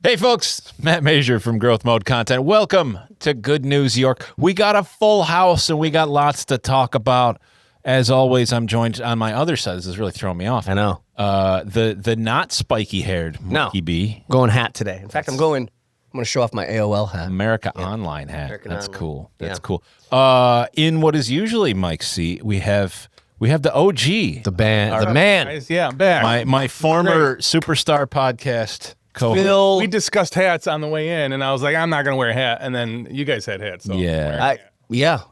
Hey folks, Matt Major from Growth Mode Content. Welcome to Good News York. We got a full house and we got lots to talk about. As always, I'm joined on my other side. This is really throwing me off. I know. The not spiky haired Mikey B. Going hat today. In fact, I'm going to show off my AOL hat. America Online hat. American That's Online. cool. That's Yeah. cool. In what is usually Mike's seat, we have the OG. The band, the man. Guys, yeah, I'm back. My former superstar podcast co-host. Phil. We discussed hats on the way in, and I was like, I'm not going to wear a hat. And then you guys had hats. So I'm Yeah. wearing a hat.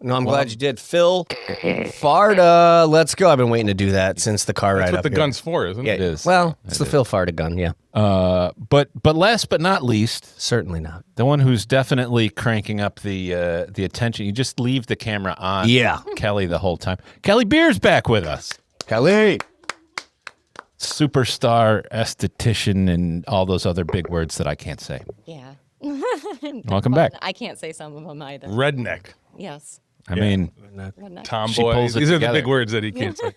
I'm glad you did. Phil Farda, let's go. I've been waiting to do that since the car That's ride what up the here. gun's for, isn't Yeah, it? It is. Well, it's the Phil Farda gun, yeah. But last but not least, Certainly not. the one who's definitely cranking up the attention. You just leave the camera on. Yeah. Kelly the whole time. Kelly Beer's back with us. Kelly. Superstar, aesthetician, and all those other big words that I can't say. Yeah. Welcome back. I can't say some of them either. Redneck, Yes. I mean, Redneck. tomboy. pulls it These are together. the big words that he can't say.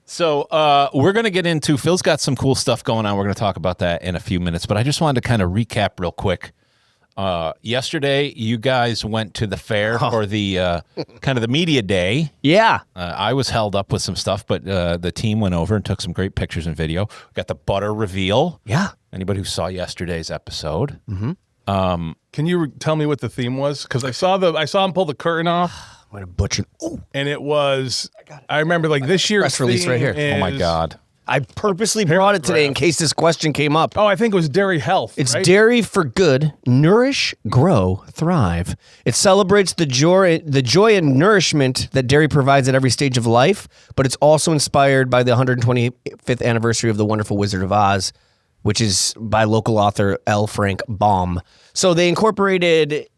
so we're going to get into, Phil's got some cool stuff going on. We're going to talk about that in a few minutes, but I just wanted to kind of recap real quick. Yesterday, you guys went to the fair for the kind of the media day. Yeah. I was held up with some stuff, but the team went over and took some great pictures and video. We got the butter reveal. Yeah. Anybody who saw yesterday's episode. Can you tell me what the theme was? Because I saw him pull the curtain off, I'm going to butcher. Oh, and it was. I remember like this year's Press release theme right here. Oh my is- God. I purposely brought it today in case this question came up. Oh, I think it was dairy health. It's right? dairy for good, nourish, grow, thrive. It celebrates the joy and nourishment that dairy provides at every stage of life, but it's also inspired by the 125th anniversary of The Wonderful Wizard of Oz, which is by local author L. Frank Baum. So they incorporated,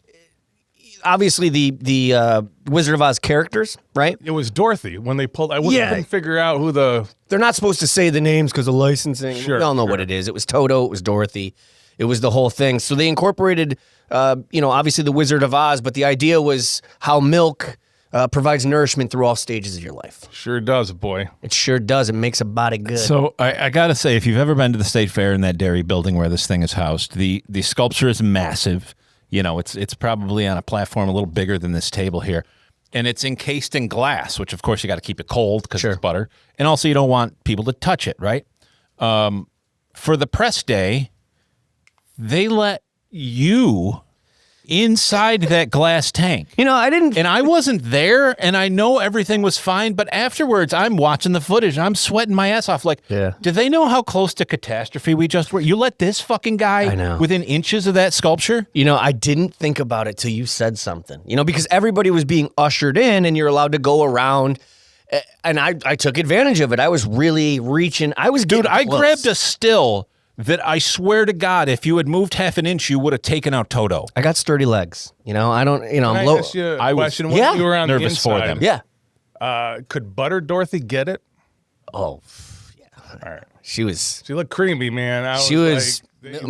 obviously, the Wizard of Oz characters, right? It was Dorothy when they pulled. I Yeah. couldn't figure out who the. They're not supposed to say the names because of licensing. Sure, we all know sure. what it is. It was Toto. It was Dorothy. It was the whole thing. So they incorporated, obviously the Wizard of Oz, but the idea was how milk provides nourishment through all stages of your life. Sure does, boy. It sure does. It makes a body good. So I got to say, if you've ever been to the State Fair in that dairy building where this thing is housed, the sculpture is massive. You know, it's probably on a platform a little bigger than this table here. And it's encased in glass, which, of course, you got to keep it cold because Sure. it's butter. And also, you don't want people to touch it, right? For the press day, they let you inside that glass tank. I didn't. And I wasn't there, and I know everything was fine, but afterwards, I'm watching the footage, and I'm sweating my ass off. Like, Yeah. do they know how close to catastrophe we just were? You let this fucking guy I know. within inches of that sculpture? I didn't think about it till you said something. Because everybody was being ushered in, and you're allowed to go around. And I took advantage of it. I was really reaching. I was Dude, getting I close. grabbed a still that I swear to God, if you had moved half an inch, you would have taken out Toto. I got sturdy legs. I don't. Can I'm I low. ask you a I was- question? When yeah, you were on the nervous for inside, them. Yeah. Could Butter Dorothy get it? Oh, All right. she was. She looked creamy, man. She was like,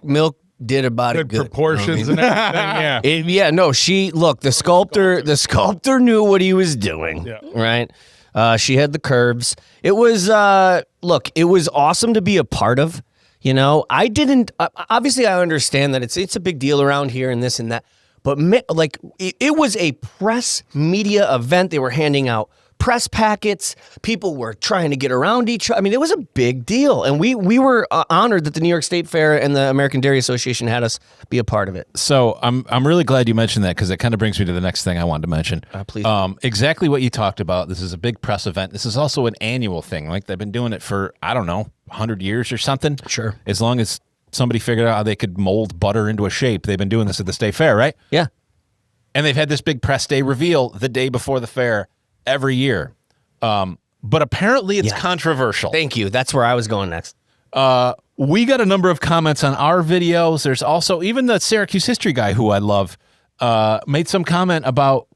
milk did about it good good. proportions and everything. Yeah. The sculptor knew what he was doing. Yeah. Right. She had the curves. It was it was awesome to be a part of. I didn't. Obviously, I understand that it's a big deal around here and this and that. But it was a press media event. They were handing out press packets. People were trying to get around each other. I mean, it was a big deal. And we were honored that the New York State Fair and the American Dairy Association had us be a part of it. So I'm really glad you mentioned that because it kind of brings me to the next thing I wanted to mention. Please. Exactly what you talked about. This is a big press event. This is also an annual thing. Like they've been doing it for, I don't know, 100 years or something. Sure. As long as somebody figured out how they could mold butter into a shape, they've been doing this at the State Fair, right? Yeah. And they've had this big press day reveal the day before the fair every year. But apparently it's controversial. Thank you. That's where I was going next. We got a number of comments on our videos. There's also even the Syracuse history guy who I love made some comment about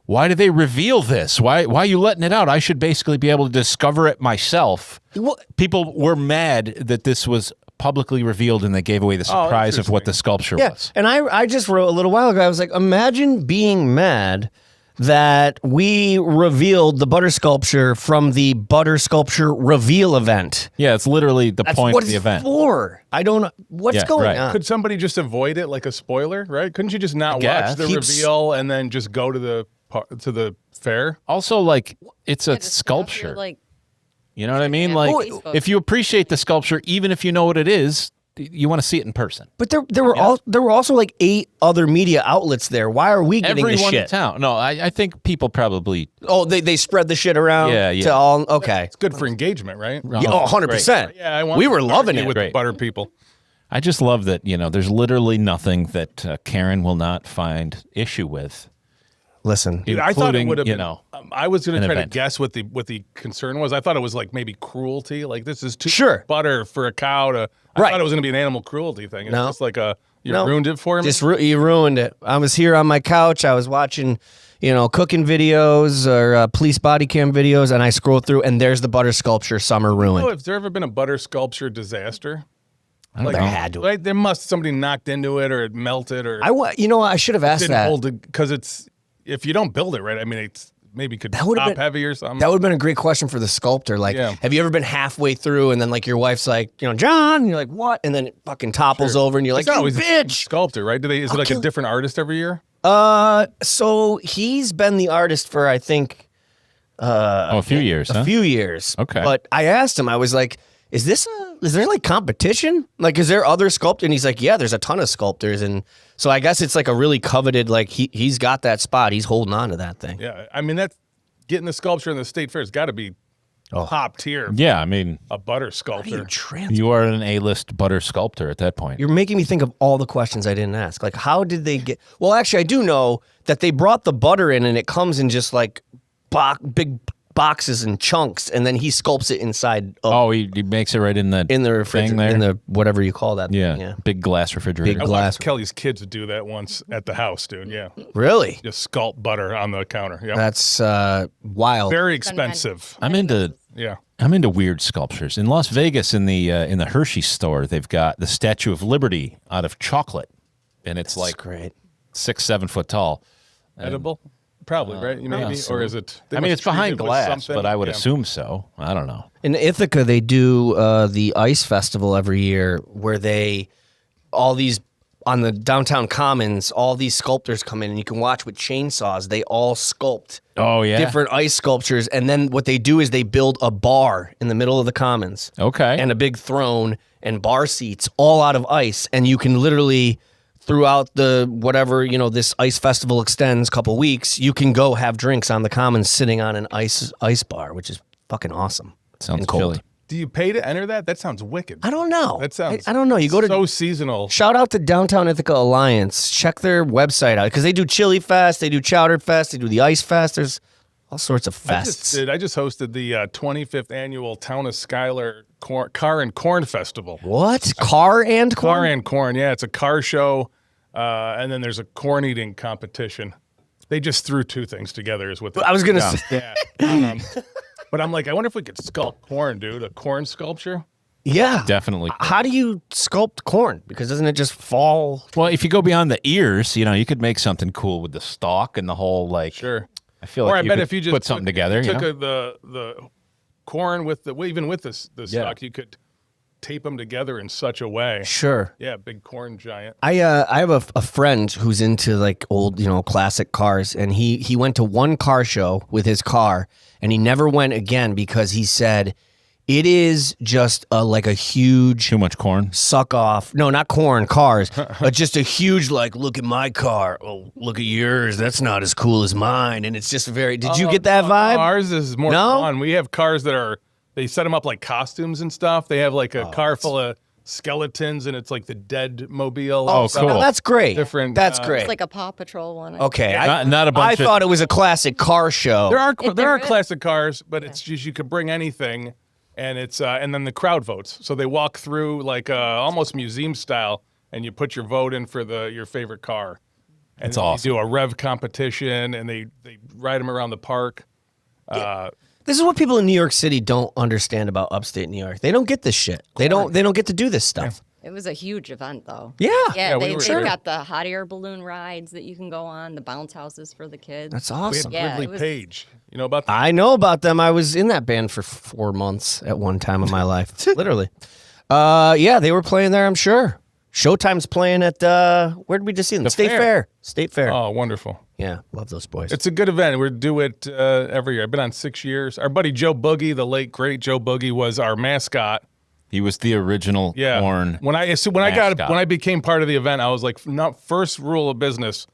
why do they reveal this? Why are you letting it out? I should basically be able to discover it myself. Well, People were mad that this was publicly revealed and they gave away the surprise of what the sculpture was. and I just wrote a little while ago, I was like, imagine being mad that we revealed the butter sculpture from the butter sculpture reveal event. Yeah, it's literally the That's point what of the it's event. for. I don't know what's Yeah, going right. on. Could somebody just avoid it like a spoiler, right? Couldn't you just not guess. watch the Keeps- reveal and then just go to the fair? Also, like, it's a Yeah, just sculpture. Like, You know what I mean? Yeah, Like, Facebook. if you appreciate the sculpture, even if you know what it is, you want to see it in person. But there were also like 8 other media outlets there. Why are we getting Everyone the in shit? town. No, I think people probably. Oh, they spread the shit around. Yeah, yeah. To all. Okay. It's good for engagement, right? Yeah, 100%. Yeah, I want We were to loving argue it. with the Great. butter people. I just love that, there's literally nothing that Karen will not find issue with. Listen, Dude, I thought it Including, would have you been. know, I was going an to try event. to guess what the concern was. I thought it was like maybe cruelty. Like this is too Sure. much butter for a cow to. I Right. thought it was going to be an animal cruelty thing. It's No. just like you No. ruined it for me. just you ruined it. I was here on my couch. I was watching, cooking videos or police body cam videos, and I scrolled through, and there's the butter sculpture. Summer ruined. Has there ever been a butter sculpture disaster? I don't know. There had to. Like there must somebody knocked into it or it melted or I should have asked didn't that. hold it because it's if you don't build it right. I mean, it's maybe could would've top been- heavy or something. That would have been a great question for the sculptor. Like, Yeah. have you ever been halfway through and then like your wife's like, John, and you're like, what? And then it fucking topples over and you're like, It's not you always the bitch. sculptor, right? Is it like a different artist every year? So he's been the artist for I think a few years, huh? a few years. Okay. But I asked him, I was like, is there like competition? Like, is there other sculptors? And he's like, yeah, there's a ton of sculptors. And so I guess it's like a really coveted, like he's got that spot. He's holding on to that thing. Yeah, I mean that's getting the sculpture in the state fair has got to be top tier. Yeah, I mean, A butter How do sculptor. you trans- you are an A-list butter sculptor at that point. You're making me think of all the questions I didn't ask. Like, how did they get? Well, actually, I do know that they brought the butter in, and it comes in just like big boxes and chunks, and then he sculpts it inside. Oh, he makes it right in the in the thing refrigerator, there. in the whatever you call that. yeah, thing, yeah. big glass refrigerator. I glass. watched Kelly's kids do that once at the house, dude. Yeah, Really? just sculpt butter on the counter. Yeah, That's wild. very expensive. I'm into weird sculptures. In Las Vegas, in the Hershey store, they've got the Statue of Liberty out of chocolate, and it's That's like great. 6-7 foot tall. Edible, probably right? Maybe, or is it? they I mean, must it's treat behind it with glass, something. but I would Yeah. assume so. I don't know. In Ithaca, they do the ice festival every year, where all these on the downtown commons, all these sculptors come in, and you can watch with chainsaws. They all sculpt Oh yeah, different ice sculptures, and then what they do is they build a bar in the middle of the commons. Okay, And a big throne and bar seats all out of ice, and you can literally throughout the whatever this ice festival extends couple weeks, you can go have drinks on the commons sitting on an ice bar, which is fucking awesome. sounds and cold. chilly. Do you pay to enter that? That sounds wicked. I don't know. That sounds. I don't know. You go to so seasonal. shout out to Downtown Ithaca Alliance. Check their website out because they do Chili Fest, they do Chowder Fest, they do the Ice Fest. There's all sorts of I just fests. I just hosted the 25th annual Town of Schuyler Car and Corn Festival. What? Car and corn? Car and Corn, yeah, it's a car show, and then there's a corn eating competition. They just threw two things together, is what. They, I was gonna say. yeah. But I'm like, I wonder if we could sculpt corn, dude. A corn sculpture. Yeah. Definitely. How do you sculpt corn? Because doesn't it just fall? Well, if you go beyond the ears, you could make something cool with the stalk and the whole like. Sure. I feel Or like I you bet could if you just put something together. took you know? the corn with even with the stalk, you could tape them together in such a way. Sure. Yeah, big corn giant. I have a friend who's into like old, classic cars, and he went to one car show with his car, and he never went again because he said it is just like a huge Too much corn. suck off. No, not corn, cars, but just a huge like, look at my car. Oh, look at yours. That's not as cool as mine. And it's just very. Did you get that vibe? Ours is more No? fun. We have cars that they set them up like costumes and stuff. They have like a car full of skeletons, and it's like the dead mobile. Oh, and stuff. cool. No, that's great. Different, That's uh, great. It's like a Paw Patrol one. Okay, Not a bunch I of- thought it was a classic car show. There are There is. classic cars, but it's just you could bring anything, and it's and then the crowd votes. So they walk through like almost museum style, and you put your vote in for your favorite car. And That's then awesome. They do a rev competition, and they ride them around the park. This is what people in New York City don't understand about upstate New York. They don't get this shit. They don't get to do this stuff. It was a huge event, though. Yeah. Yeah, we were they've there. got the hot air balloon rides that you can go on, the bounce houses for the kids. That's We awesome. had Yeah, Ridley it was- Page. You know about that? I know about them. I was in that band for 4 months at one time in my life, literally. Yeah, they were playing there, I'm sure. Showtime's playing at, where did we just see them? State fair. Fair. State Fair. Oh, wonderful. Yeah, love those boys. It's a good event. We do it every year. I've been on 6 years. Our buddy Joe Boogie, the late great Joe Boogie, was our mascot. He was the original Yeah. Korn. When I mascot. when I became part of the event, I was like, first rule of business,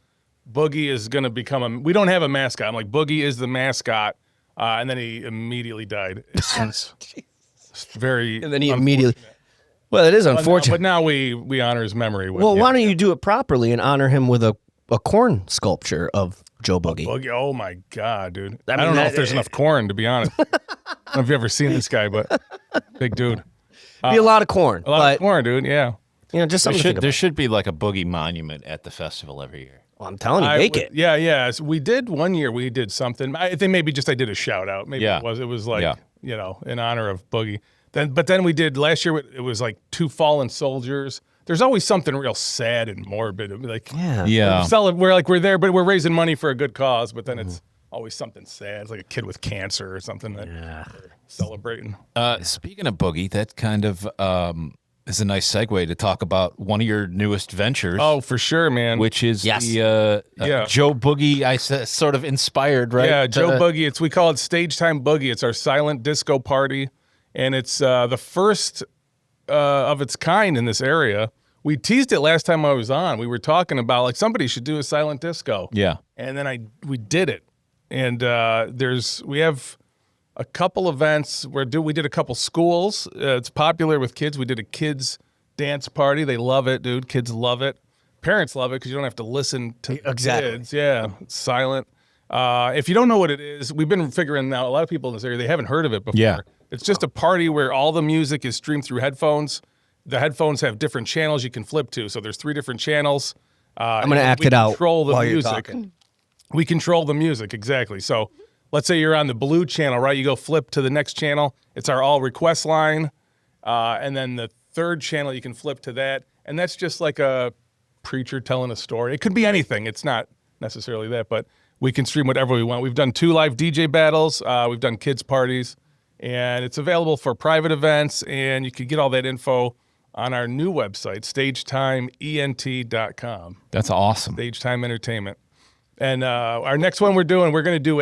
Boogie is going to become we don't have a mascot. I'm like, Boogie is the mascot, and then he immediately died. It's very and then he immediately. Well, it is unfortunate. But now we honor his memory. With, Well, why don't you do it properly and honor him with a corn sculpture of Joe Boogie? Boogie? Oh my God, dude! I, mean, don't know that- if there's enough corn, to be honest. I don't know if you've ever seen this guy, but big dude. Be a lot of corn, A lot but of corn, dude. Yeah. just There something to think should, there about. should be like a Boogie monument at the festival every year. Well, I'm telling you, I make would- it. Yeah, yeah. So we did one year. We did something. I think maybe just I did a shout out. Maybe Yeah. it was like Yeah. in honor of Boogie. But then we did last year. It was like 2 fallen soldiers. There's always something real sad and morbid. Like Yeah. we're there, but we're raising money for a good cause. But then it's always something sad. It's like a kid with cancer or something that we're celebrating. Speaking of Boogie, that kind of is a nice segue to talk about one of your newest ventures. Oh, for sure, man. Which is Yes. the Yeah. Joe Boogie, sort of inspired, right? Yeah, Joe to- Boogie. We call it Stage Time Boogie. It's our silent disco party, and it's the first of its kind in this area. We teased it last time I was on. We were talking about like somebody should do a silent disco. Yeah. And then we did it, and we have a couple events where we did a couple schools. It's popular with kids. We did a kids dance party. They love it, dude. Kids love it. Parents love it because you don't have to listen to the Exactly. kids. Yeah, it's silent. If you don't know what it is, we've been figuring out. A lot of people in this area, they haven't heard of it before. Yeah. It's just a party where all the music is streamed through headphones. The headphones have different channels you can flip to. So there's 3 different channels. I'm going to act it out Control the while you're music. talking. We control the music, exactly. So let's say you're on the blue channel, right? You go flip to the next channel. It's our all request line. And then the 3rd channel, you can flip to that. And that's just like a preacher telling a story. It could be anything. It's not necessarily that, but we can stream whatever we want. We've done 2 live DJ battles. We've done kids parties. And it's available for private events. And you can get all that info on our new website, stagetimeent.com. That's awesome. Stage Time Entertainment. And our next one we're going to do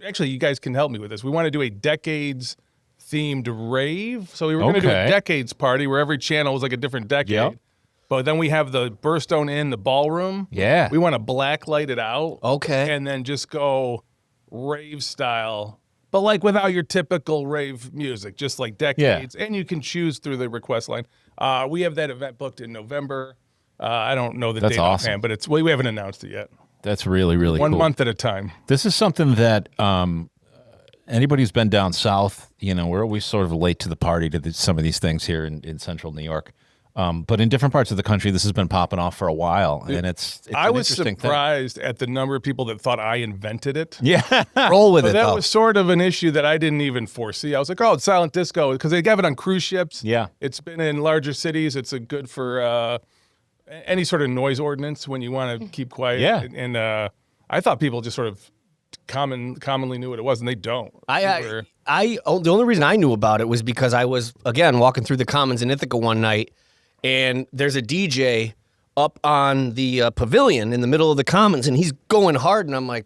actually, you guys can help me with this. We want to do a decades themed rave. So we were going to do a Okay. decades party where every channel was like a different decade. Yep. But then we have the Burstone Inn, the ballroom. Yeah. We want to black light it out. Okay. And then just go rave style, but like without your typical rave music, just like decades. And you can choose through the request line. We have that event booked in November. I don't know the That's date awesome. offhand, but we haven't announced it yet. That's really, really One cool. month at a time. This is something that anybody who's been down south, we're always sort of late to the party to some of these things here in central New York. But in different parts of the country, this has been popping off for a while, and it's I an was interesting thing. surprised at the number of people that thought I invented it. Yeah. Roll with So it, that though. was sort of an issue that I didn't even foresee. I was like, oh, it's silent disco, because they have it on cruise ships. Yeah. It's been in larger cities. It's a good for any sort of noise ordinance when you want to keep quiet. Yeah. And I thought people just sort of commonly knew what it was, and they don't. The only reason I knew about it was because I was, again, walking through the Commons in Ithaca one night, and there's a DJ up on the pavilion in the middle of the Commons, and he's going hard, and I'm like,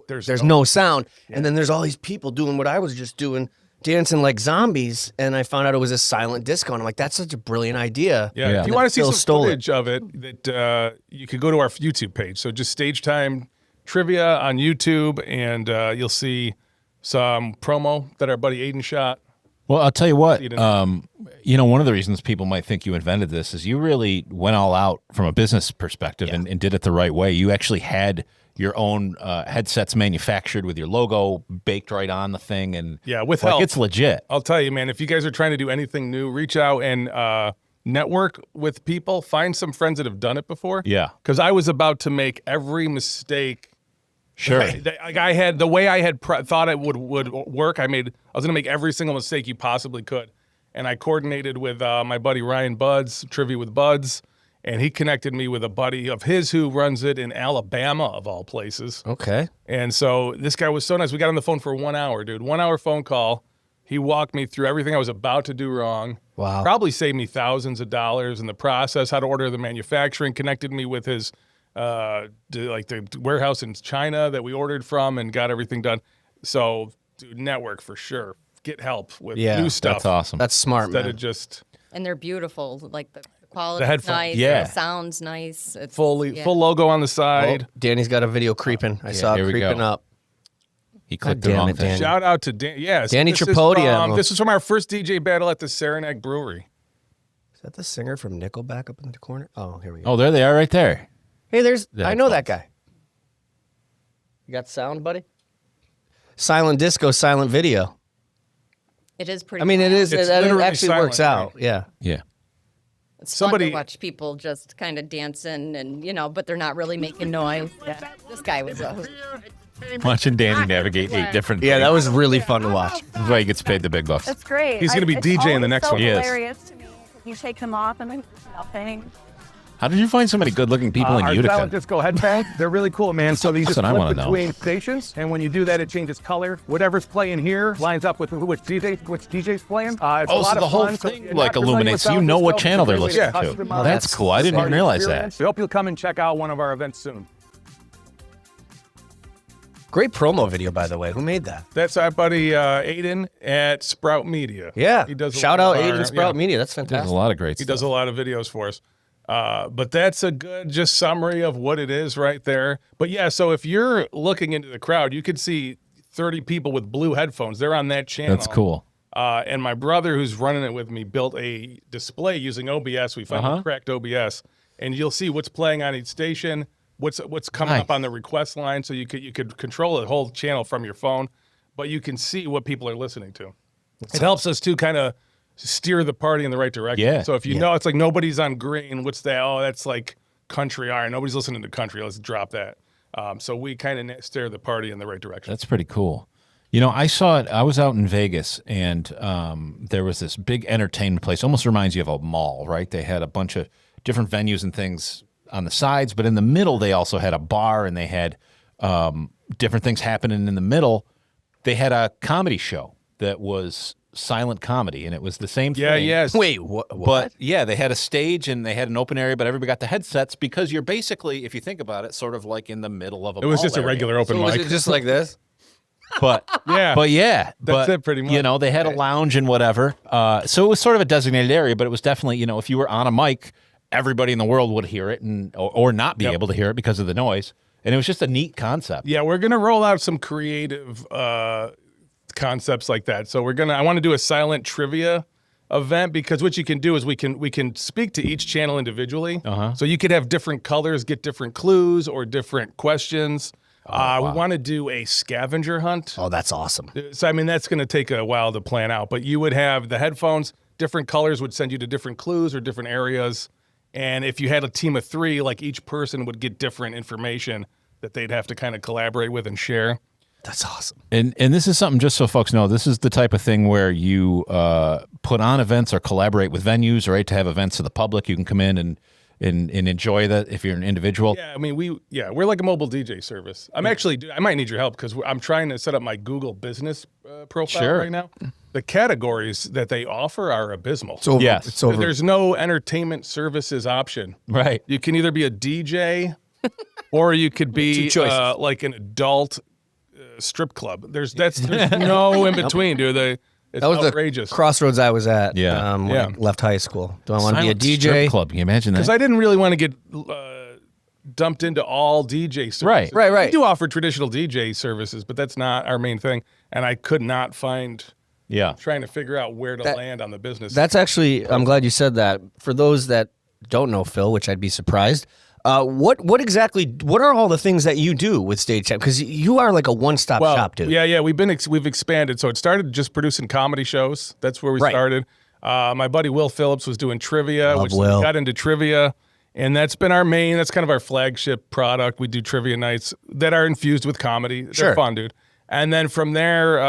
there's no sound. And then there's all these people doing what I was just doing, dancing like zombies, and I found out it was a silent disco, and I'm like, that's such a brilliant idea. Yeah. Yeah. If you want to see Phil some stole it. footage of it, that you could go to our YouTube page. So just Stage Time Trivia on YouTube, and you'll see some promo that our buddy Aiden shot. Well, I'll tell you what. See it One of the reasons people might think you invented this is you really went all out from a business perspective and did it the right way. You actually had your own headsets manufactured with your logo baked right on the thing, and Yeah, with like, help. it's legit. I'll tell you, man, if you guys are trying to do anything new, reach out and network with people. Find some friends that have done it before. Yeah. Because I was about to make every mistake. Sure. I had the way I had thought it would work. I was going to make every single mistake you possibly could, and I coordinated with my buddy Ryan Buds, Trivia with Buds, and he connected me with a buddy of his who runs it in Alabama, of all places. Okay. And so this guy was so nice. We got on the phone for 1 hour, dude. 1 hour phone call. He walked me through everything I was about to do wrong. Wow. Probably saved me thousands of dollars in the process, how to order the manufacturing, connected me with his the warehouse in China that we ordered from and got everything done. So, dude, network for sure. Get help with new stuff. That's awesome. That's smart, Instead man. of just And they're beautiful. Like the quality's headphones, nice. yeah. The sound's nice. It's, full logo on the Oh, side. Danny's got a video creeping. I saw it here we creeping go. up. He clicked God the damn wrong it, thing. Danny. Shout out to Dan. Yes, Danny this is Tripodi. from- This was from our first DJ battle at the Saranac Brewery. Is that the singer from Nickelback up in the corner? Oh, here we go. Oh, there they are right there. Hey, there's. The I know that headphones. guy. You got sound, buddy? Silent disco, silent video. it is pretty. I mean, it is. It's It literally actually works silent, out. Yeah. Yeah. It's somebody- fun to watch people just kind of dancing and but they're not really making noise. Yeah. This guy was Watching Danny navigate 8 different Yeah, things. that was really fun to watch. That's why he gets paid the big bucks. That's great. He's gonna be It's DJing the always next so one. He is. hilarious to me. You take them off and I'm nothing. How did you find so many good-looking people in Our Utica? silent disco headphones, they're really cool, man. So you That's just what I flip wanna know. between stations, and when you do that, it changes color. Whatever's playing here lines up with which DJ's playing. It's a Oh, lot so of the whole fun. So thing you're like not familiar with illuminates. You silent know what disco, channel they're it's a great way listening to. customize Oh, that's cool. I didn't party realize experience. that. We hope you'll come and check out one of our events soon. Great promo video, by the way. Who made that? That's our buddy Aiden at Sprout Media. Yeah. he does. a Shout lot out of Aiden our- Sprout yeah. Media. That's There's fantastic. a lot of great He stuff. does a lot of videos for us. But that's a good just summary of what it is right there. But yeah, so if you're looking into the crowd, you could see 30 people with blue headphones. They're on that channel. That's cool. And my brother, who's running it with me, built a display using OBS. We finally cracked OBS, and you'll see what's playing on each station, what's coming Nice. up on the request line. So you could control the whole channel from your phone, but you can see what people are listening to. It helps us to kind of steer the party in the right direction. Yeah. So if you know it's like nobody's on green, what's that? Oh, that's like country. All right, nobody's listening to country. Let's drop that. So we kind of steer the party in the right direction. That's pretty cool. You know, I saw it. I was out in Vegas, and there was this big entertainment place. Almost reminds you of a mall, right? They had a bunch of different venues and things on the sides, but in the middle, they also had a bar, and they had different things happening in the middle. They had a comedy show that was silent comedy, and it was the same Yeah, thing. yes. Wait, what? But yeah, they had a stage and they had an open area, but everybody got the headsets because you're basically, if you think about it, sort of like in the middle of a It was mall just a area. regular open So was mic. it just like this? But Yeah. but yeah, That's but, it pretty much. You know, they had a lounge and whatever. So it was sort of a designated area, but it was definitely, if you were on a mic, everybody in the world would hear it and or not be able to hear it because of the noise. And it was just a neat concept. Yeah, we're gonna roll out some creative concepts like that. So I want to do a silent trivia event because what you can do is we can speak to each channel individually. So you could have different colors, get different clues or different questions. We want to do a scavenger hunt. Oh, that's awesome. So I mean that's going to take a while to plan out, but you would have the headphones. Different colors would send you to different clues or different areas. And if you had a team of 3, like each person would get different information that they'd have to kind of collaborate with and share. That's awesome. And this is something, just so folks know, this is the type of thing where you put on events or collaborate with venues, right? To have events to the public, you can come in and enjoy that if you're an individual. Yeah, I mean, we're like a mobile DJ service. I might need your help because I'm trying to set up my Google business profile Sure. right now. The categories that they offer are abysmal. So Yes. it's over. There's no entertainment service option. Right. You can either be a DJ or you could be Two choices. like an adult strip club. There's no in between, dude. It's That was outrageous. the crossroads I was at. Yeah. When Yeah. I left high school. Do I want to be a Silent DJ? strip club. Can you imagine that? Because I didn't really want to get dumped into all DJ services. Right. We do offer traditional DJ services, but that's not our main thing. And I could not find yeah. trying to figure out where to land on the business. That's actually, I'm glad you said that. For those that don't know Phil, which I'd be surprised, what are all the things that you do with Stage Time? Because you are like a one-stop shop, dude. Yeah, we've expanded. So it started just producing comedy shows. That's where we Right. started. My buddy Will Phillips was doing trivia, Love which Will. we got into trivia, and that's been that's kind of our flagship product. We do trivia nights that are infused with comedy. They're Sure. fun, dude. And then from there,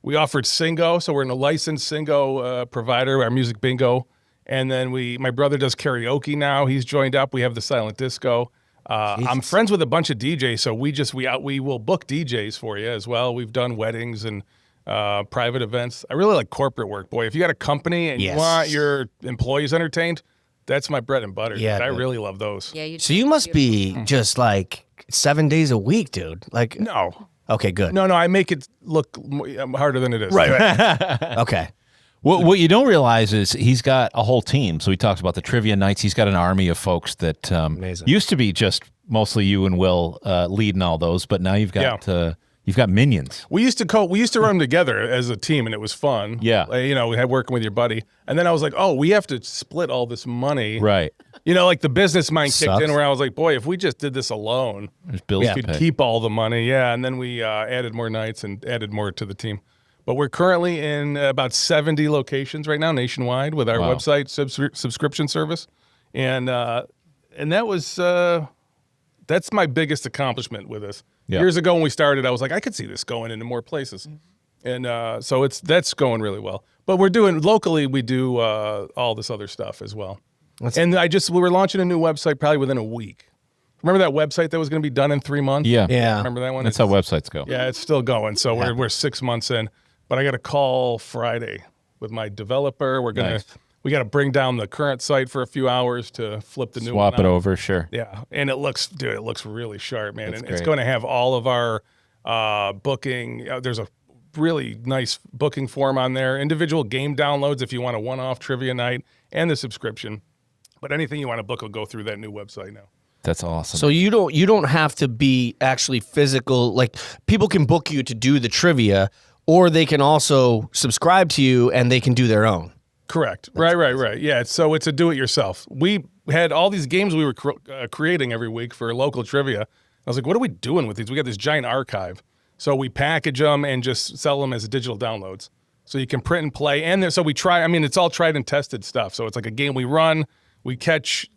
We offered Singo, so we're in a licensed Singo provider, our music bingo. And then my brother does karaoke now. He's joined up. We have the silent disco. I'm friends with a bunch of DJs, so we will book DJs for you as well. We've done weddings and private events. I really like corporate work, boy. If you got a company and you want your employees entertained, that's my bread and butter. Yeah, I really love those. Yeah, So you must be just like 7 days a week, dude. Like No. Okay, good. No, I make it look harder than it is. Right. Okay. What you don't realize is he's got a whole team. So he talks about the trivia nights. He's got an army of folks that used to be just mostly you and Will leading all those, but now you've got minions. We used to run them together as a team, and it was fun. Yeah. We had working with your buddy, and then I was like, oh, we have to split all this money. Right. Like the business mind kicked Sucks. in where I was like, boy, if we just did this alone, There's bills we to could pay. keep all the money. Yeah, and then we added more nights and added more to the team. But we're currently in about 70 locations right now nationwide with our website subscription service, and that was that's my biggest accomplishment with this. Yeah. Years ago when we started, I was like, I could see this going into more places, and so that's going really well. But we're doing locally, we do all this other stuff as well. And we were launching a new website probably within a week. Remember that website that was going to be done in 3 months? Yeah. Remember that one? That's how websites go. Yeah, it's still going. So we're 6 months in, but I got a call Friday with my developer. We got to bring down the current site for a few hours to flip the new one Swap it out. over, sure. Yeah, and it looks really sharp, man. That's And it's great. going to have all of our booking. There's a really nice booking form on there. Individual game downloads if you want a one-off trivia night, and the subscription. But anything you want to book will go through that new website now. That's awesome. So you don't have to be actually physical. Like people can book you to do the trivia, or they can also subscribe to you and they can do their own. Correct. Right. Yeah. So it's a do-it-yourself. We had all these games we were creating every week for local trivia. I was like, what are we doing with these? We got this giant archive. So we package them and just sell them as digital downloads. So you can print and play. And so we try, it's all tried and tested stuff. So it's like a game we run, we catch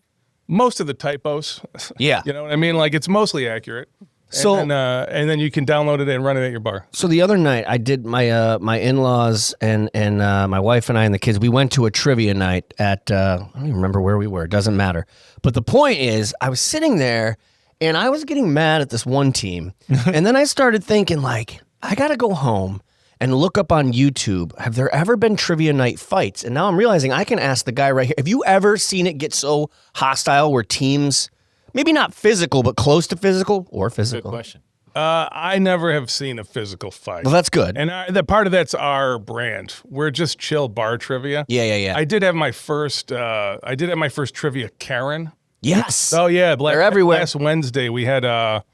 most of the typos. Yeah. You know what I mean? Like it's mostly accurate. So and then you can download it and run it at your bar. So the other night, I did my my in-laws and my wife and I and the kids. We went to a trivia night at I don't even remember where we were. It doesn't matter. But the point is, I was sitting there and I was getting mad at this one team, and then I started thinking like, I gotta go home and look up on YouTube. Have there ever been trivia night fights? And now I'm realizing I can ask the guy right here. Have you ever seen it get so hostile where teams? Maybe not physical, but close to physical or physical. Good question. I never have seen a physical fight. Well, that's good. And the part of that's our brand. We're just chill bar trivia. Yeah. I did have my first trivia Karen. Yes. Oh yeah, They're everywhere. Last Wednesday we had a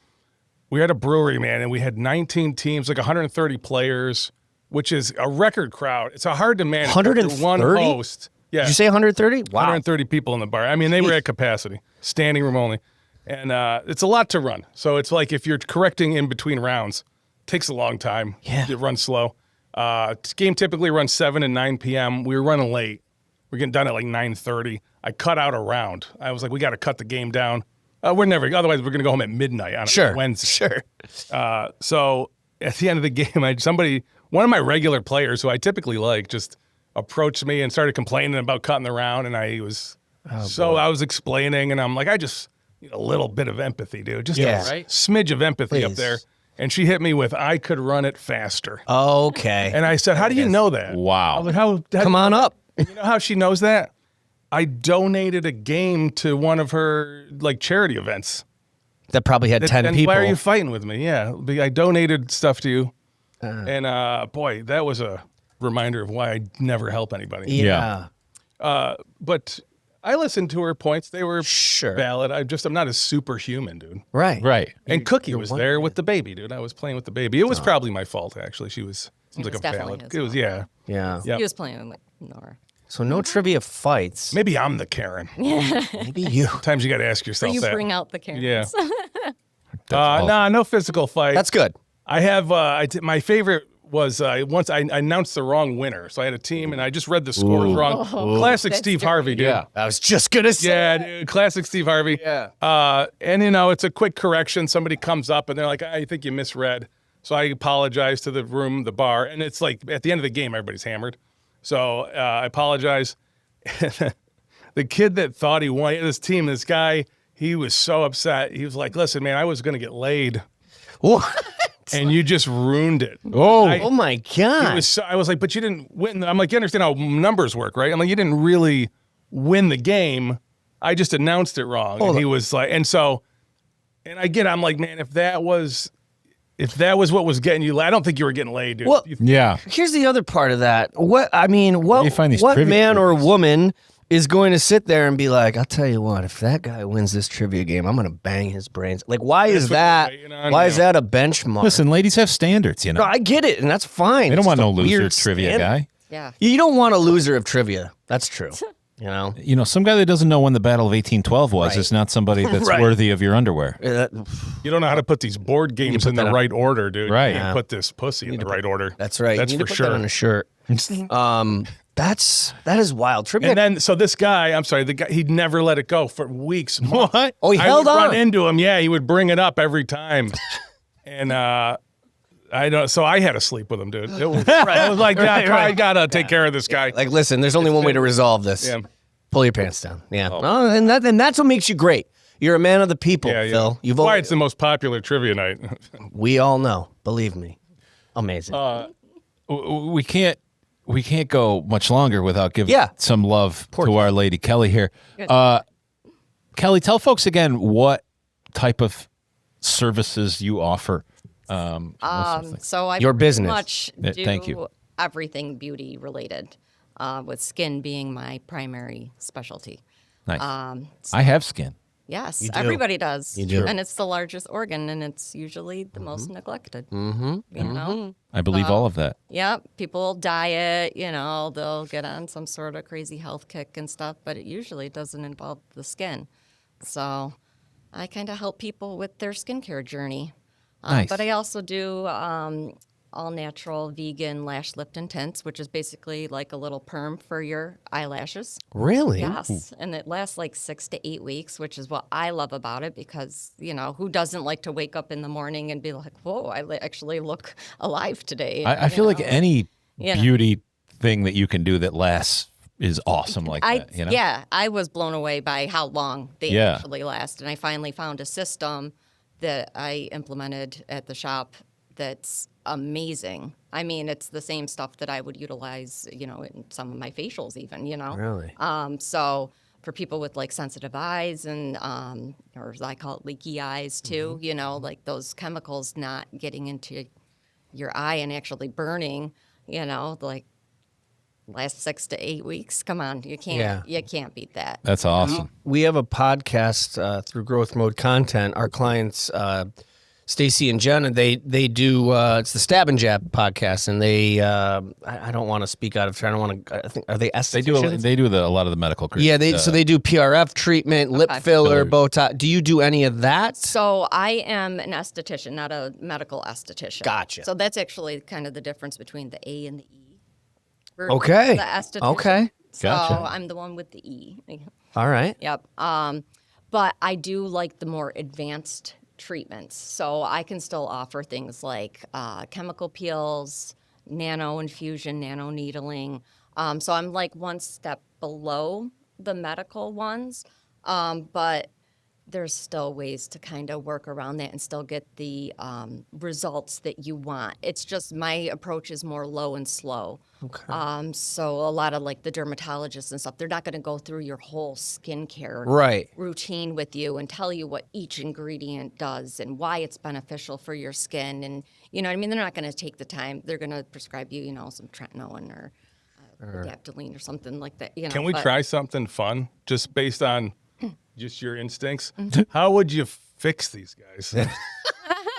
brewery, man, and we had 19 teams, like 130 players, which is a record crowd. It's hard to manage. 130? One host. Yeah. Did you say 130? Wow. 130 people in the bar. I mean, they were at capacity, standing room only. And it's a lot to run. So it's like if you're correcting in between rounds, it takes a long time. Yeah. You run slow. Game typically runs 7 and 9 p.m. We were running late. We're getting done at like 9:30. I cut out a round. I was like, we got to cut the game down. Otherwise we're going to go home at midnight on a Wednesday. Sure. So at the end of the game, one of my regular players who I typically like just approached me and started complaining about cutting the round. And I was explaining, and I'm like, I just need a little bit of empathy, dude. Just a smidge of empathy up Please. there. And she hit me with, I could run it faster. Okay. And I said, how do you know that? Wow. I was like, how Come on up. And you know how she knows that? I donated a game to one of her like charity events. That probably had 10 and people. why are you fighting with me? Yeah, I donated stuff to you. And boy, that was a reminder of why I never help anybody. Yeah. But I listened to her points. They were Sure. valid. I'm not a superhuman, dude. Right. Right. And Cookie was there with the baby, dude. I was playing with the baby. It was probably my fault, actually. She was seems It like was a definitely valid. his It was fault. Yeah. Yep. He was playing with Nora. So no trivia fights. Maybe I'm the Karen. Maybe you. Sometimes you got to ask Or yourself you that. bring out the Karens. Yeah. No physical fight. That's good. I have. My favorite was once I announced the wrong winner. So I had a team, and I just read the scores wrong. Classic That's Steve dirty. Harvey, dude. Yeah. I was just going to say. Yeah, dude, classic Steve Harvey. Yeah. And it's a quick correction. Somebody comes up and they're like, I think you misread. So I apologize to the bar, and it's like at the end of the game, everybody's hammered. So I apologize. The kid that thought he won this team, this guy, he was so upset. He was like, "Listen, man, I was going to get laid, What? and you just ruined it." Oh my God. I was like, "But you didn't win." I'm like, "You understand how numbers work, right?" I'm like, "You didn't really win the game. I just announced it wrong." And he was like, and again, I'm like, "Man, if that was what was getting you laid, I don't think you were getting laid, dude." Well, Yeah. Here's the other part of that. What do you find these what trivia man or movies? woman is going to sit there and be like, I'll tell you what, if that guy wins this trivia game, I'm going to bang his brains. Like, why is what you're that? waiting on, Why you is know? that a benchmark? Listen, ladies have standards, you know. No, I get it, and that's fine. They don't It's want just no a loser weird trivia standard. guy. Yeah. You don't want a loser of trivia. That's true. You know? You know, some guy that doesn't know when the Battle of 1812 was Right. is not somebody that's Right. worthy of your underwear. You don't know how to put these board games put in that the on- right order, dude. Right. You Yeah. put this pussy in the right order. That's right. That's you need for to put that sure. on a shirt. That is wild. Trivia. And then, so this guy, I'm sorry, the guy, he'd never let it go for weeks. What? Oh, he I held would on. run into him. Yeah, he would bring it up every time. And I don't. So I had to sleep with him, dude. It was, I was like, I gotta take care of this guy. Like, listen, there's only one way to resolve this. Yeah. Pull your pants down. Yeah. Oh, and that's what makes you great. You're a man of the people, Yeah, yeah. Phil. You've That's why always, it's the most popular trivia night. we all know. Believe me. Amazing. We can't go much longer without giving Yeah. some love to our lady Kelly here. Kelly, tell folks again what type of services you offer. So I Your pretty business. much Yeah, do thank you. everything beauty related, with skin being my primary specialty. Nice. So I have skin. yes, do. everybody does. You do. And it's the largest organ, and it's usually the most neglected. You know? I believe all of that. Yeah, people diet, they'll get on some sort of crazy health kick and stuff, but it usually doesn't involve the skin. So I kind of help people with their skincare journey. Nice. But I also do all natural vegan lash lift and tints, which is basically like a little perm for your eyelashes. Really? Yes, and it lasts like 6 to 8 weeks, which is what I love about it because, who doesn't like to wake up in the morning and be like, whoa, actually look alive today. I feel like any You know. beauty thing that you can do that lasts is awesome like that. You know? Yeah, I was blown away by how long they Yeah. actually last. And I finally found a system that I implemented at the shop that's amazing. I mean, it's the same stuff that I would utilize, in some of my facials even, Really? So for people with like sensitive eyes and, or as I call it, leaky eyes too, like those chemicals not getting into your eye and actually burning, like last 6 to 8 weeks. Come on, you can't beat that. That's awesome. We have a podcast through Growth Mode Content. Our clients, Stacy and Jen, they do it's the Stab and Jab podcast, and they I don't want to speak out of turn. I don't want to. I think are they estheticians? They do a lot of the medical. Yeah, so they do PRF treatment, lip filler, Botox. Do you do any of that? So I am an esthetician, not a medical esthetician. Gotcha. So that's actually kind of the difference between the A and the E. We're Okay. The esthetician. Okay. So Gotcha. I'm the one with the E. All right. Yep. But I do like the more advanced treatments. So I can still offer things like chemical peels, nano infusion, nano needling. So I'm like one step below the medical ones, but there's still ways to kind of work around that and still get the results that you want. It's just my approach is more low and slow. Okay. So a lot of like the dermatologists and stuff, they're not going to go through your whole skincare Right. routine with you and tell you what each ingredient does and why it's beneficial for your skin. And you know what I mean? They're not going to take the time. They're going to prescribe you, some tretinoin or adaptoline or something like that. Can we try something fun just based on just your instincts? Mm-hmm. How would you fix these guys?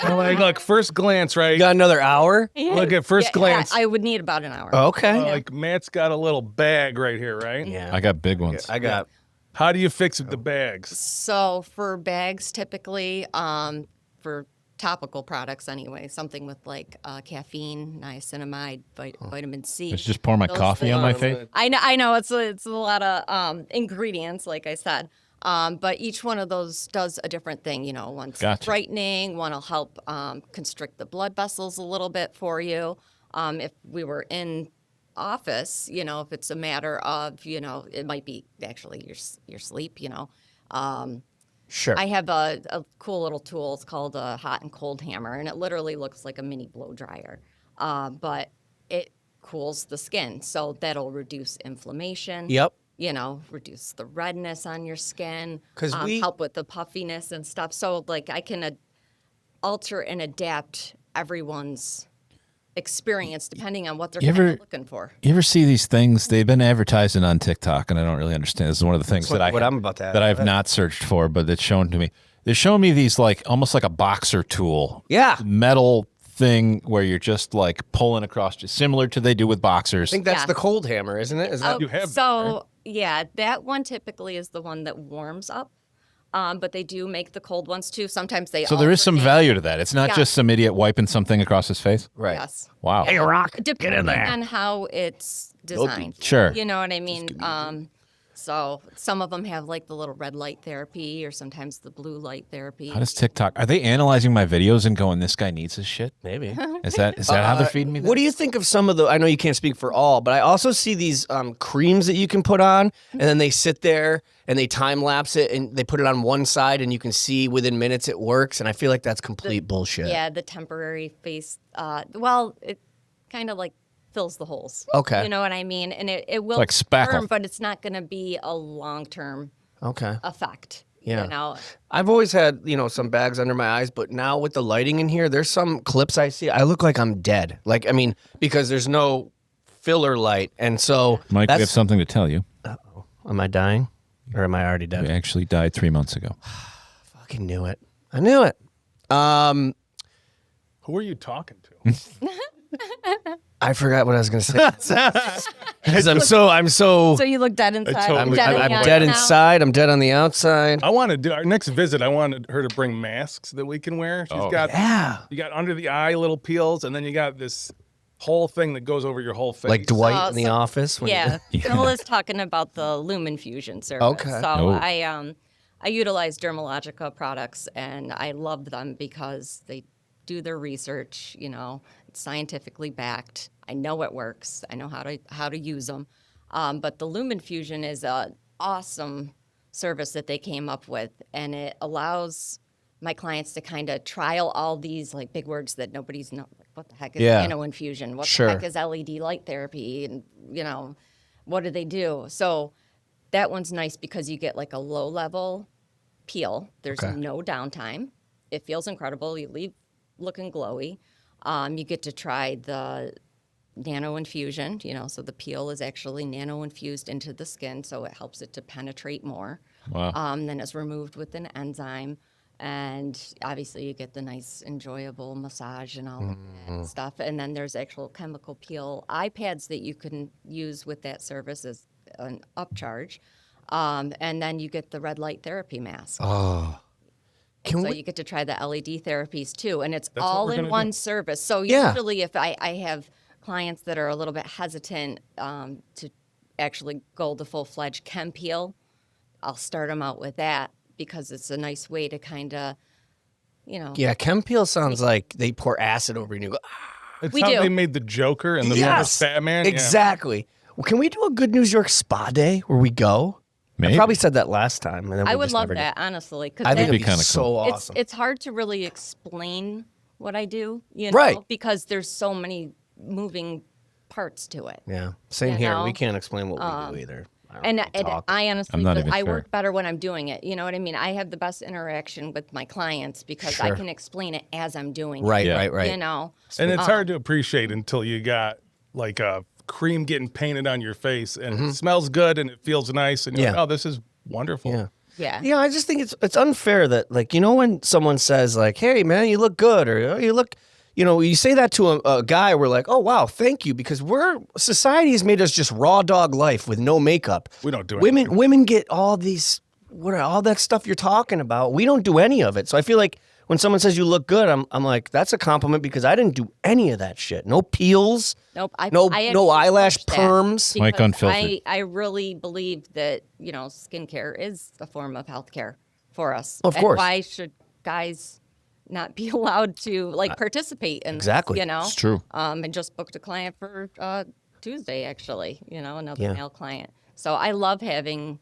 Look, first glance, right? You got another hour? Look at first glance. I would need about an hour. Okay. Like Matt's got a little bag right here, right? Yeah. I got big ones. I got. How do you fix the bags? So for bags, typically, for topical products anyway, something with like caffeine, niacinamide, vitamin C. Let's just pour my Those coffee on my things. face. I know it's a lot of ingredients, like I said. But each one of those does a different thing. You know, one's brightening, one will help constrict the blood vessels a little bit for you. If we were in office, you know, if it's a matter of, you know, it might be actually your sleep, you know. Sure. I have a cool little tool. It's called a hot and cold hammer, and it literally looks like a mini blow dryer. But it cools the skin, so that'll reduce inflammation. Yep. You know, reduce the redness on your skin. 'Cause help with the puffiness and stuff. So, like, I can alter and adapt everyone's experience depending on what they're kind of looking for. You ever see these things? They've been advertising on TikTok, and I don't really understand. This is one of the things what I'm about to add. that I've not searched for, but it's shown to me. They're showing me these like almost like a boxer tool. Yeah. Metal thing where you're just like pulling across, just similar to they do with boxers. I think that's the cold hammer, isn't it? Is that You have yeah, that one typically is the one that warms up. But they do make the cold ones too. Sometimes they So there is some alternate. value to that. It's not just some idiot wiping something across his face. right? Yes. Wow. Hey, Rock, Depending get in there. on how it's designed. Sure. You know what I mean? So some of them have like the little red light therapy or sometimes the blue light therapy. How does TikTok? Are they analyzing my videos and going, "This guy needs his shit"? Maybe. Is that how they're feeding me? What do you think of some of the? I know you can't speak for all, but I also see these creams that you can put on, and then they sit there and they time lapse it, and they put it on one side, and you can see within minutes it works. And I feel like that's complete bullshit. Yeah, the temporary face. Well, it kind of like fills the holes. Okay. You know what I mean? And it will Like spackle. firm, but it's not going to be a long-term Okay. effect. Yeah. You know? I've always had, some bags under my eyes, but now with the lighting in here, there's some clips I see. I look like I'm dead. Like, I mean, because there's no filler light. And so Mike, we have something to tell you. Am I dying? Or am I already We dead? actually died 3 months ago. Fucking knew it. I knew it. Who are you talking to? I forgot what I was going to say. Because I'm so So you look dead inside. totally- I'm dead on the dead outside now? inside. I'm dead on the outside. I want to do our next visit. I wanted her to bring masks that we can wear. She's got Yeah. you got under the eye little peels, and then you got this whole thing that goes over your whole face. Like Dwight Oh, in The so- Office. when he- Yeah. Phil is talking about the Lumen Fusion service. Okay. So Oh. I utilize Dermalogica products, and I love them because they do their research. It's scientifically backed. I know it works. I know how to use them. But the Lumen Fusion is an awesome service that they came up with, and it allows my clients to kind of trial all these like big words that nobody's know. Like, what the heck is nano infusion? What Sure. the heck is LED light therapy? And what do they do? So that one's nice because you get like a low level peel. There's no downtime. It feels incredible. You leave looking glowy. You get to try the nano infusion, so the peel is actually nano infused into the skin, so it helps it to penetrate more. Wow. Then it's removed with an enzyme, and obviously you get the nice, enjoyable massage and all of that stuff. And then there's actual chemical peel eye pads that you can use with that service as an upcharge. And then you get the red light therapy mask. Oh. So you get to try the LED therapies too, and it's all we're in gonna one do. service. So Yeah. usually, if I have clients that are a little bit hesitant to actually go the full-fledged chem peel, I'll start them out with that because it's a nice way to kind of, Yeah, chem peel sounds like they pour acid over you and you go, It's We how do. they made the Joker and the yes, Batman. Yeah. exactly. Well, can we do a Good News York spa day where we go? Maybe. I probably saed that last time. And then I we would just love never did. that, honestly. Cause I think That'd it'd be be kinda so cool. awesome. it's hard to really explain what I do, you know, Right. because there's so many moving parts to it. Yeah, same You here. know? We can't explain what we do either. And talk. I honestly, I'm not feel even I sure. work better when I'm doing it. You know what I mean? I have the best interaction with my clients because I Sure. can explain it as I'm doing Right, Yeah. right, right. it. You know? And it's hard to appreciate until you got like a cream getting painted on your face and it smells good and it feels nice and you're Mm-hmm. Yeah. like, oh, this is wonderful. Yeah. Yeah. Yeah, I just think it's unfair that, like, when someone says, like, hey, man, you look good, or "Oh, you look, you say that to a guy, we're like, oh, wow, thank you, because society has made us just raw dog life with no makeup. We don't do Women get all these, all that stuff you're talking about. We don't do any of it. So I feel like when someone says you look good, I'm like, that's a compliment because I didn't do any of that shit. No peels. Nope. No actually eyelash watch that perms. Mike because Unfiltered. I really believe that, skincare is a form of healthcare for us. Of And course. why should guys not be allowed to participate in Exactly. this, It's true. And just booked a client for Tuesday, actually, another Yeah. male client. So I love having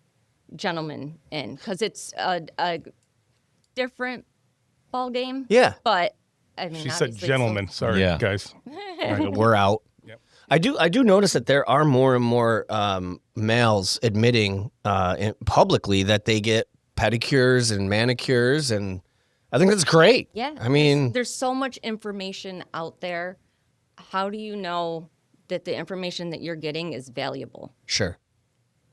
gentlemen in because it's a different ball game. Yeah. But I mean, She said obviously, gentlemen. Sorry, Yeah. guys. We're out. Yep. I do notice that there are more and more males admitting publicly that they get pedicures and manicures, and I think that's great. Yeah. I mean, there's so much information out there. How do you know that the information that you're getting is valuable? sure.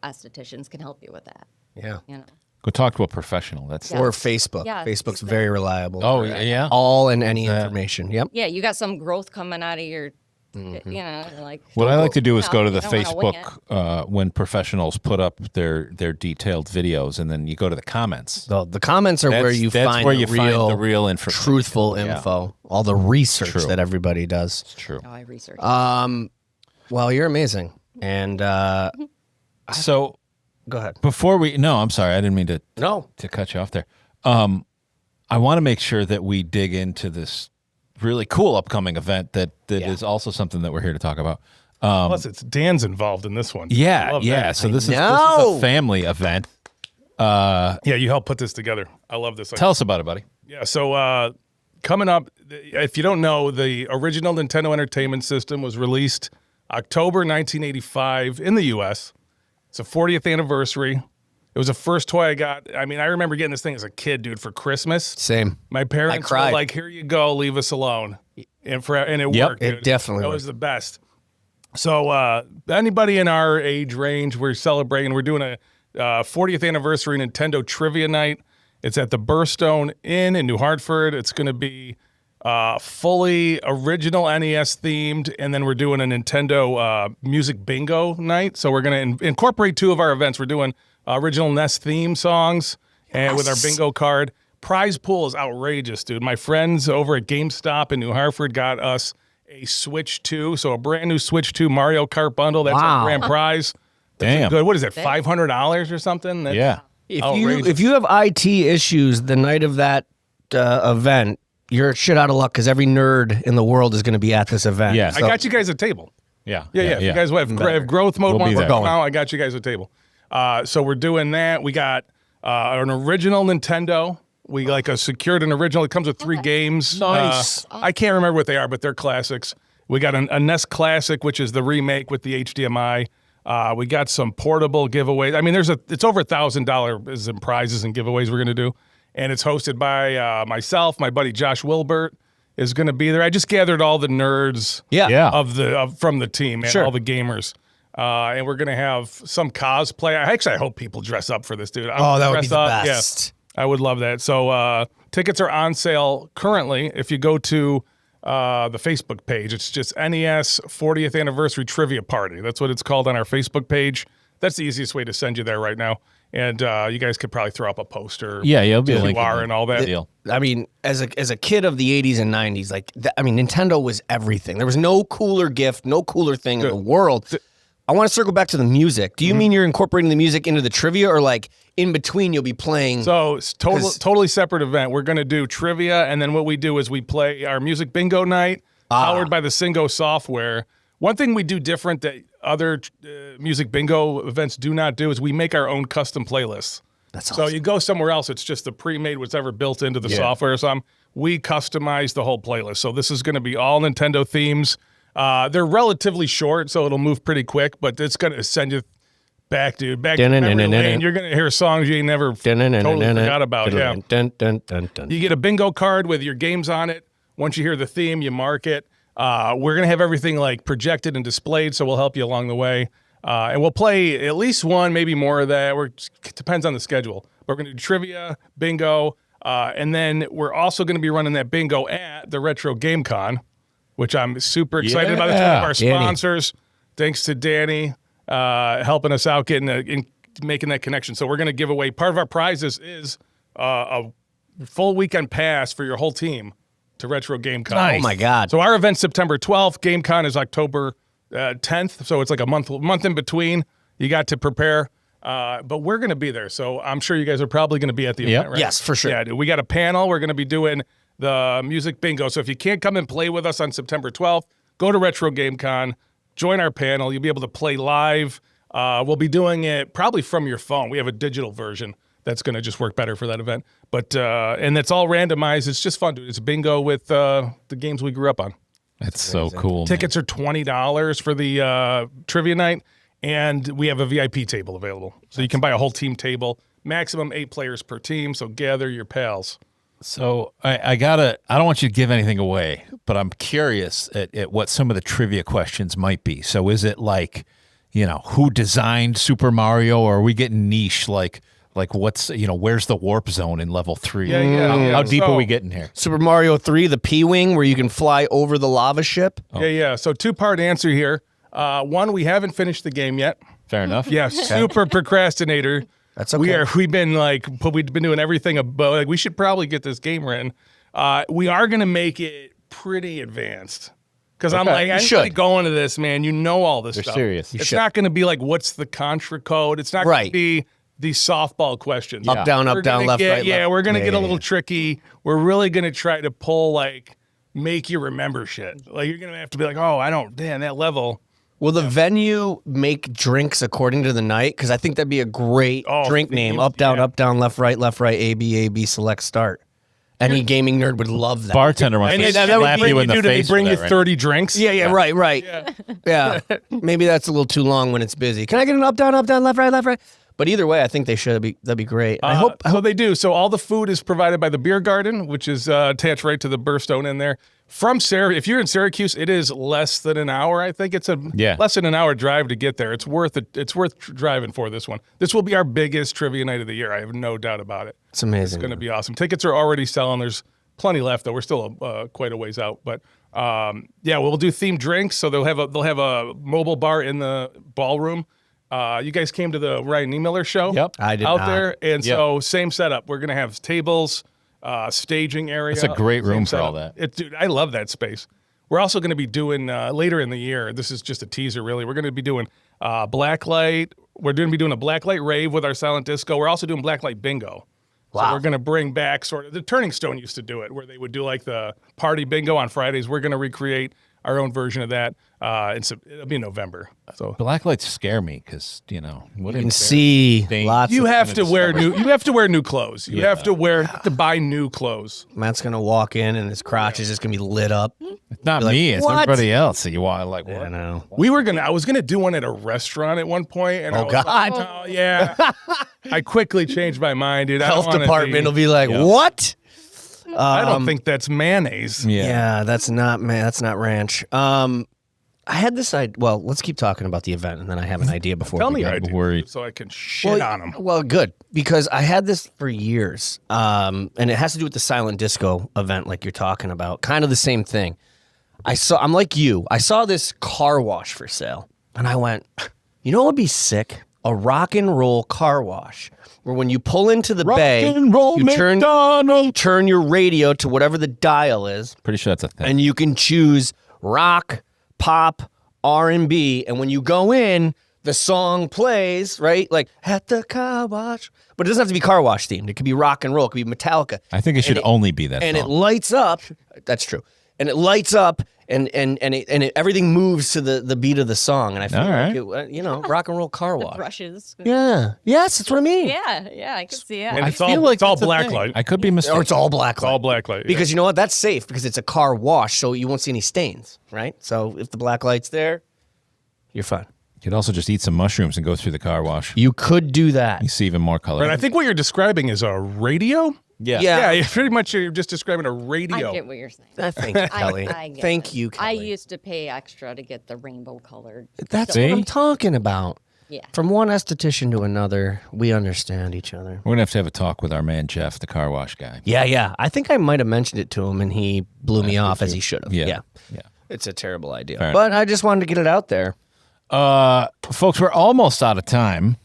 Estheticians can help you with that. Yeah. Go talk to a professional. That's Yeah. Or Facebook. Yeah, Facebook's exactly. very reliable. Oh, yeah. All and any information. Yep. Yeah, you got some growth coming out of your, like. What I like to do is go to the you don't wanna wing Facebook when professionals put up their detailed videos, and then you go to the comments. The comments are where you find where the you real, find the real information. truthful Yeah. info, all the research True. that everybody does. It's true. Oh, I researched. Well, you're amazing. And So go ahead. before I'm sorry, I didn't mean to No. cut you off there. I want to make sure that we dig into this really cool upcoming event that is also something that we're here to talk about. Plus, it's Dan's involved in this one. Yeah, Love yeah. that. So this is know. a family event. Yeah, you helped put this together. I love this. Tell us about it, buddy. Yeah, so coming up, if you don't know, the original Nintendo Entertainment System was released October 1985 in the U.S. It's a 40th anniversary. It was the first toy I got. I mean, I remember getting this thing as a kid, dude, for Christmas. Same. My parents were cried. like, "Here you go, leave us alone," and it Yep, worked. it dude. definitely It worked. was the best. So anybody in our age range, we're celebrating. We're doing a 40th anniversary Nintendo Trivia Night. It's at the Burstone Inn in New Hartford. It's going to be fully original NES themed, and then we're doing a Nintendo music bingo night. So we're going to incorporate two of our events. We're doing original NES theme songs, and with our bingo card. Prize pool is outrageous, dude. My friends over at GameStop in New Hartford got us a Switch 2, so a brand new Switch 2 Mario Kart bundle. That's Wow. our grand prize. Damn. Good. What is it? $500 or something? That's Yeah. outrageous. If you have IT issues the night of that event, you're shit out of luck because every nerd in the world is going to be at this event. Yeah. I got you guys a table. Yeah. Yeah. If you guys have growth mode We'll one be we're there. going out, I got you guys a table. So we're doing that. We got an original Nintendo. We secured an original. It comes with 3 games. Nice. I can't remember what they are, but they're classics. We got a NES Classic, which is the remake with the HDMI. We got some portable giveaways. I mean, it's over $1,000 in prizes and giveaways we're gonna do, and it's hosted by myself. My buddy Josh Wilbert is gonna be there. I just gathered all the nerds, Yeah. from the team and Sure. all the gamers. And we're gonna have some cosplay. I hope people dress up for this, dude. Oh, that would be Dress the up. best. Yeah, I would love that. So tickets are on sale currently. If you go to the Facebook page, it's just NES 40th Anniversary Trivia Party. That's what it's called on our Facebook page. That's the easiest way to send you there right now. And you guys could probably throw up a poster. Yeah, you'll be a link in QR there. and all that. Deal. I mean, as a kid of the 80s and 90s, Nintendo was everything. There was no cooler gift, no cooler thing in the world. I want to circle back to the music. Do you mean you're incorporating the music into the trivia, or in between you'll be playing? So it's totally separate event. We're going to do trivia, and then what we do is we play our music bingo night, powered by the Singo software. One thing we do different that other music bingo events do not do is we make our own custom playlists. That's So awesome. you go somewhere else, it's just the pre-made whatever built into the software or something. We customize the whole playlist. So this is going to be all Nintendo themes. They're relatively short, so it'll move pretty quick, but it's going to send you back, dude. Back to memory lane. You're going to hear songs you ain't never totally forgot about. Yeah. You get a bingo card with your games on it. Once you hear the theme, you mark it. We're going to have everything projected and displayed, so we'll help you along the way. And we'll play at least one, maybe more of that. It depends on the schedule. We're going to do trivia, bingo, and then we're also going to be running that bingo at the Retro Game Con, which I'm super excited about. It's one of our Danny. sponsors. Thanks to Danny helping us out making that connection. So we're going to give away, part of our prizes is a full weekend pass for your whole team to Retro GameCon. Nice. Oh my God. So our event's September 12th. GameCon is October 10th. So it's like a month in between. You got to prepare. But we're going to be there. So I'm sure you guys are probably going to be at the event, right? Yes, for sure. Yeah, dude, we got a panel. We're going to be doing the music bingo. So if you can't come and play with us on September 12th, go to Retro GameCon, join our panel. You'll be able to play live. We'll be doing it probably from your phone. We have a digital version that's going to just work better for that event. But and it's all randomized. It's just fun, dude. It's bingo with the games we grew up on. That's so cool. Man. Tickets are $20 for the trivia night, and we have a VIP table available. So you can buy a whole team table, maximum 8 players per team. So gather your pals. So I don't want you to give anything away, but I'm curious at what some of the trivia questions might be. So is it like, who designed Super Mario, or are we getting niche like what's, where's the warp zone in level 3? Yeah. How deep So- are we getting here? Super Mario 3, the P-Wing, where you can fly over the lava ship. Yeah. So 2-part answer here. One, we haven't finished the game yet. Fair enough. Yeah, super procrastinator. That's okay. We've been doing everything about, like, we should probably get this game written. We are going to make it pretty advanced. Because I'm like, I should go into this, man. You know all this stuff. serious. It's not going to be like, what's the contra code? It's not going to be these softball questions. Up, down, We're gonna left, right, Yeah, left. we're going to get a Yeah. little tricky. We're really going to try to pull, like, make you remember shit. Like, you're going to have to be like, that level. Will the venue make drinks according to the night? Because I think that'd be a great drink name. Up, down, left, right, A, B, select, start. Any gaming nerd would love that. Bartender wants to slap you in the face. They bring you with that, right? 30 drinks. Yeah, right. Yeah. Maybe that's a little too long when it's busy. Can I get an up, down, left, right? But either way, I think they should be. That'd be great. I hope they do. So all the food is provided by the beer garden, which is attached right to the Burstone in there. From if you're in Syracuse, it is less than an hour. I think it's less than an hour drive to get there. It's worth it. It's worth driving for this one. This will be our biggest trivia night of the year. I have no doubt about it. It's amazing. It's going to be awesome. Tickets are already selling. There's plenty left though. We're still quite a ways out, but we'll do themed drinks. So they'll have a mobile bar in the ballroom. You guys came to the Ryan E. Miller show. Yep. I did out not. there, and so same setup. We're gonna have tables, staging area. That's a great room Same for all setup. that. Dude, I love that space. We're also going to be doing later in the year. This is just a teaser, really. We're going to be doing blacklight. We're going to be doing a blacklight rave with our silent disco. We're also doing blacklight bingo. Wow. So we're going to bring back sort of the Turning Stone used to do it, where they would do like the party bingo on Fridays. We're going to recreate our own version of that. It'll be in November. So Black lights scare me because you can see lots. you of have to wear new. You have to wear new clothes. You have to buy new clothes. Matt's gonna walk in and his crotch is just gonna be lit up. It's not me. It's what? everybody else. You want like what? I know. I was gonna do one at a restaurant at one point, and I was God. like, oh yeah. I quickly changed my mind, dude. Health department will be like, what? I don't think that's mayonnaise. Yeah, that's not ranch. I had this idea. Well, let's keep talking about the event, and then I have an idea before. Tell we me go. your idea, worried. so I can shit on them. Well, good, because I had this for years, and it has to do with the silent disco event, like you're talking about. Kind of the same thing. I'm like you. I saw this car wash for sale, and I went, you know what would be sick? A rock and roll car wash, where when you pull into the bay, you turn your radio to whatever the dial is, Pretty sure that's a thing. and you can choose rock, pop, R&B, and when you go in, the song plays, right? Like, at the car wash. But it doesn't have to be car wash themed. It could be rock and roll. It could be Metallica. I think it should only be that And it song. lights up. That's true. And it lights up, and everything moves to the beat of the song. And I feel All like, it, rock and roll car wash. Brushes. Yeah. Yes, that's what I mean. Yeah, I can see it. And I it's feel all like it's all that's a black thing. light. I could be mistaken. Or it's all black It's light. all black light. Because you know what? That's safe because it's a car wash, so you won't see any stains, right? So if the black light's there, you're fine. You could also just eat some mushrooms and go through the car wash. You could do that. You see even more color. But I think what you're describing is a radio. yeah. Yeah, pretty much you're just describing a I radio. get what you're saying. Thank you, Kelly. I get Thank it. you, Kelly. I used to pay extra to get the rainbow colored. That's See? what I'm talking about. Yeah. From one esthetician to another, we understand each other. We're going to have a talk with our man, Jeff, the car wash guy. Yeah. I think I might have mentioned it to him, and he blew me off as he should have. Yeah. It's a terrible idea. Fair But I just wanted to get it out there. Folks, we're almost out of time,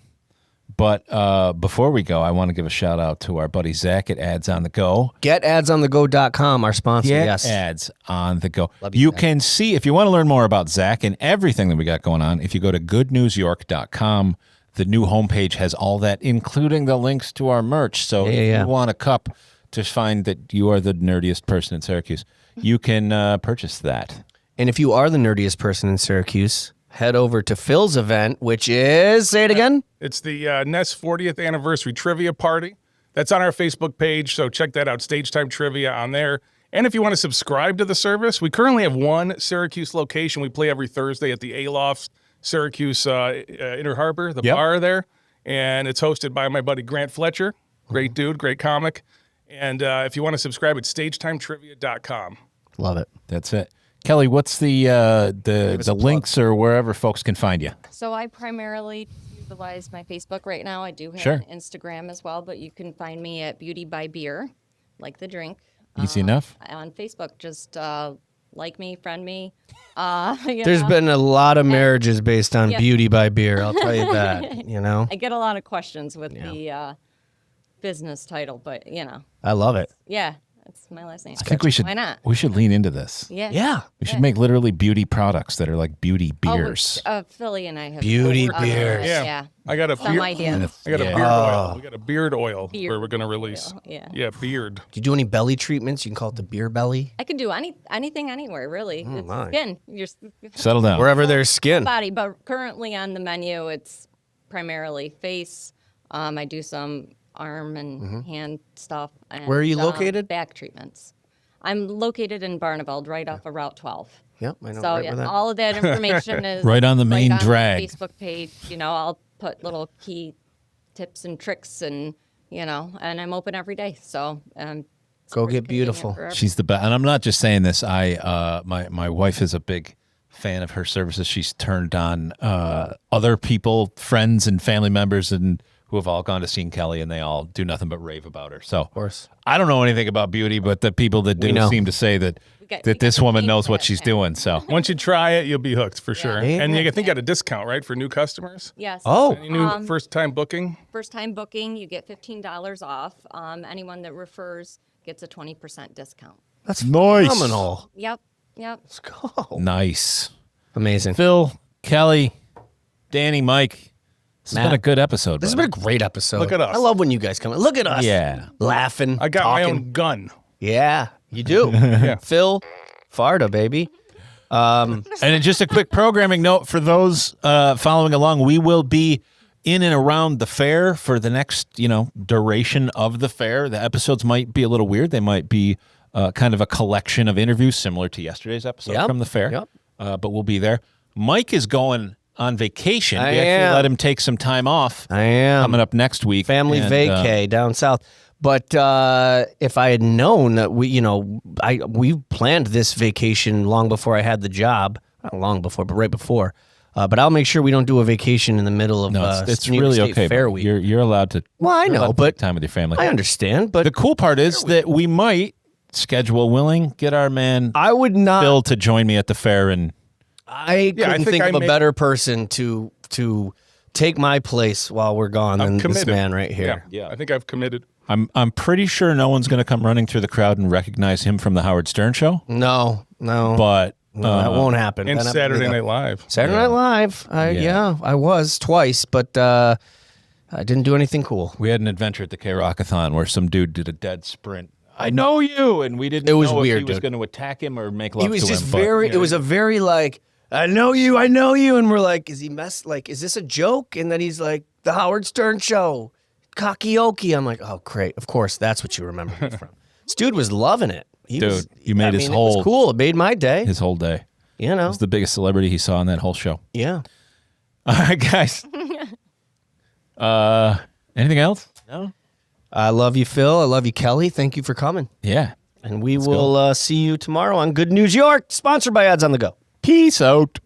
But before we go, I want to give a shout out to our buddy Zach at Ads on the Go. GetAdsOnTheGo.com, our sponsor. Get Yes. Ads on the Go. Love You Zach. can see, if you want to learn more about Zach and everything that we got going on, if you go to goodnewsyork.com, the new homepage has all that, including the links to our merch. So if you want a cup to find that you are the nerdiest person in Syracuse, you can purchase that. And if you are the nerdiest person in Syracuse, head over to Phil's event, which is, say it again. It's the Nest 40th anniversary trivia party. That's on our Facebook page, so check that out. Stage Time Trivia on there. And if you want to subscribe to the service, we currently have one Syracuse location. We play every Thursday at the Aloft, Syracuse Inner Harbor, the bar there. And it's hosted by my buddy Grant Fletcher. Great dude, great comic. And if you want to subscribe, it's stagetimetrivia.com. Love it. That's it. Kelly, what's the links or wherever folks can find you? So I primarily utilize my Facebook right now. I do have Sure. an Instagram as well, but you can find me at Beauty by Beer, like the drink. Easy enough. On Facebook, just like me, friend me. There's been a lot of marriages based on beauty by beer. I'll tell you that, you know. I get a lot of questions with the business title, but I love it. yeah, it's my last name. I think we should. Why not? We should lean into this. Yeah. Yeah. We should make literally beauty products that are like beauty beers. Philly and I have Beauty worked on beers. it. Yeah. Yeah. I got a Some beard, ideas. I got a beard oil. We got a beard oil Beard where we're going to release. oil, yeah. Yeah, beard. Do you do any belly treatments? You can call it the beer belly. I can do anything anywhere, really. It's my. skin. Your Settle down. Wherever there's skin. body, but currently on the menu, it's primarily face. I do some arm and hand stuff. And, Where are you located? Back treatments. I'm located in Barneveld, right off of Route 12. Yep, I know. So right yeah, where that. all of that information is Right on the main on drag. The Facebook page. I'll put little key tips and tricks, and and I'm open every day. So it's Go pretty get beautiful. convenient for She's the best, and I'm not just saying this. My wife is a big fan of her services. She's turned on other people, friends and family members, and who have all gone to see Kelly, and they all do nothing but rave about her. So, of course, I don't know anything about beauty, but the people that do know. seem to say that we this got woman names knows for what that, she's yeah. doing. So, Once you try it, you'll be hooked for sure. Yeah. And I think you got a discount, right, for new customers? Yes. Oh. Any new first-time booking? First time booking, you get $15 off. Anyone that refers gets a 20% discount. That's Nice. phenomenal. Yep. Let's go. nice. Amazing. Phil, Kelly, Danny, Mike. This has Matt. been a good episode. This has buddy. been a great episode. Look at us. I love when you guys come in. Look at us. Yeah. Laughing. I got my talking. own gun. Yeah, you do. Phil Farda, baby. And then just a quick programming note for those following along. We will be in and around the fair for the next, duration of the fair. The episodes might be a little weird. They might be kind of a collection of interviews similar to yesterday's episode Yep. from the fair. Yep. But we'll be there. Mike is going on vacation. I We actually am. let him take some time off. I am. Coming up next week. Family And, vacay down south. But if I had known that we planned this vacation long before I had the job, not long before, but right before. But I'll make sure we don't do a vacation in the middle of no, it's New York really State okay. Fair but week. You're allowed to. Well, I you're know, allowed to but take time with your family. I understand. But The cool part is that we might, schedule willing, get our man I would not. Phil to join me at the fair. And I couldn't think think I of a made- better person to take my place while we're gone than this Committed. man right here. Yeah. I think I've committed. I'm pretty sure no one's going to come running through the crowd and recognize him from the Howard Stern show. No, But that won't happen. And Then I'm- Saturday Night Live. Saturday Night Live. I was twice, but I didn't do anything cool. we had an adventure at the K-Rockathon where some dude did a dead sprint. I know you, and we didn't. It was know weird, if he was dude. going to attack him or make love He was to just him. but- very. It was a very like, I know you, and we're like, is he like, is this a joke? And then he's like, the Howard Stern show, Kakioki. I'm like, oh great, of course, that's what you remember me from. This dude was loving it. He Dude, was, you made I his mean, it was whole- cool. It made my day. his whole day. You know, He was the biggest celebrity he saw in that whole show. yeah. All right, guys. Anything else? No. I love you, Phil. I love you, Kelly. Thank you for coming. Yeah. And we will see you tomorrow on Good News York, sponsored by Ads on the Go. Peace out.